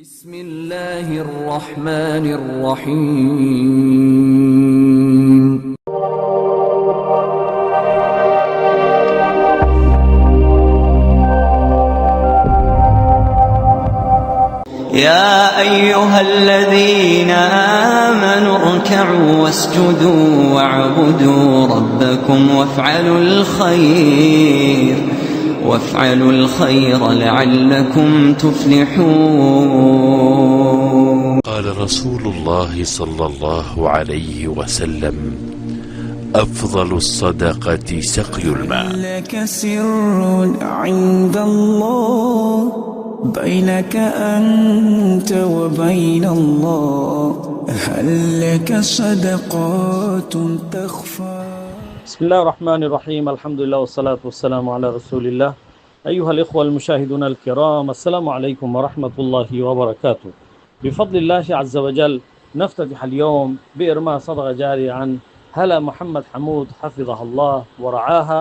بسم الله الرحمن الرحيم. يا أيها الذين آمنوا اركعوا واسجدوا واعبدوا ربكم وافعلوا الخير لعلكم تفلحون. قال رسول الله صلى الله عليه وسلم: أفضل الصدقة سقي الماء. لك سر عند الله بينك أنت وبين الله، هل لك صدقات تخفى؟ بسم الله الرحمن الرحيم. الحمد لله والصلاة والسلام على رسول الله. أيها الإخوة المشاهدون الكرام، السلام عليكم ورحمة الله وبركاته. بفضل الله عز وجل نفتتح اليوم بإرماء صدقة جارية عن هلا محمد حمود حفظها الله ورعاها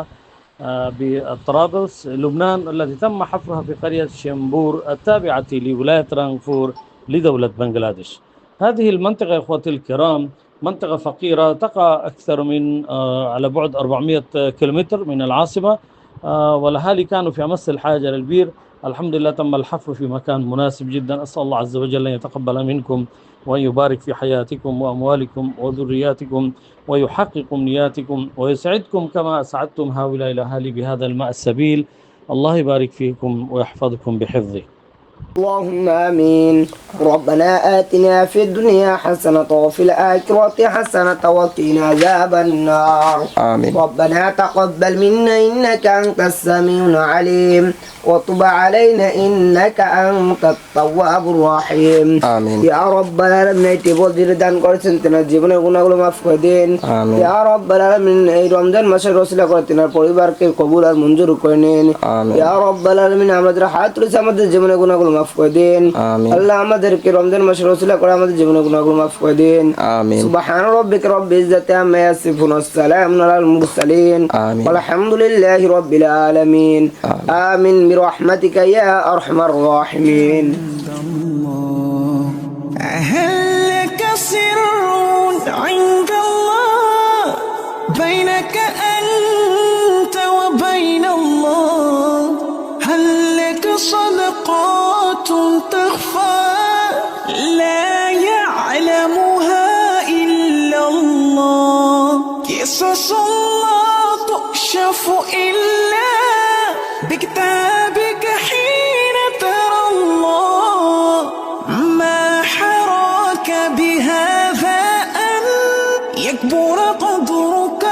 بطرابلس لبنان، التي تم حفرها في قرية شمبور التابعة لولاية رانغفور لدولة بنغلاديش. هذه المنطقة إخوتي الكرام منطقة فقيرة تقع أكثر من على بعد 400 كيلومتر من العاصمة، والأهالي كانوا في أمس الحاجة للبير. الحمد لله تم الحفر في مكان مناسب جدا. أسأل الله عز وجل أن يتقبل منكم وأن يبارك في حياتكم وأموالكم وذرياتكم ويحقق أمنياتكم ويسعدكم كما أسعدتم هؤلاء الأهالي بهذا الماء السبيل. الله يبارك فيكم ويحفظكم بحفظه. اللهم آمين. ربنا آتنا في الدنيا حسنة وفي الآخرة حسنة وقنا عذاب النار. آمين. ربنا تقبل منا إنك أنت السميع العليم وتب علينا إنك أنت التواب الرحيم. آمين. يا رب العالمين تبودير দান করেছেন তেনার জীবনের গুনাহগুলো maaf করে দিন। আমিন। ইয়া রব্বাল আলামিন এই রমজান মাসের রসিলা করে তেনার পরিবারকে কবুল আর মঞ্জুর করে নিন। আমিন। ইয়া রব্বাল আলামিন আমাদের হাত রয়েছে আমাদের জীবনের গুনাহগুলো maaf করে দিন। আমিন। আল্লাহ আমাদেরকে রমজান মাসের রসিলা করে আমাদের জীবনের গুনাহগুলো maaf করে দিন। আমিন। সুবহান রাব্বিকা রাব্বিল ইজ্জাতি আম্মা ইয়াসিফুন ওয়া সালামুন আলাল মুরসালিন ওয়ালহামদুলিল্লাহি রাব্বিল আলামিন। আমিন برحمتك يا أرحم الراحمين. هل لك سر عند الله بينك أنت وبين الله، هل لك صدقات تخفى لا يعلمها إلا الله، قصص لا تكشف إلا بكتابك حين ترى الله، ما حراك بهذا أن يكبر قدرك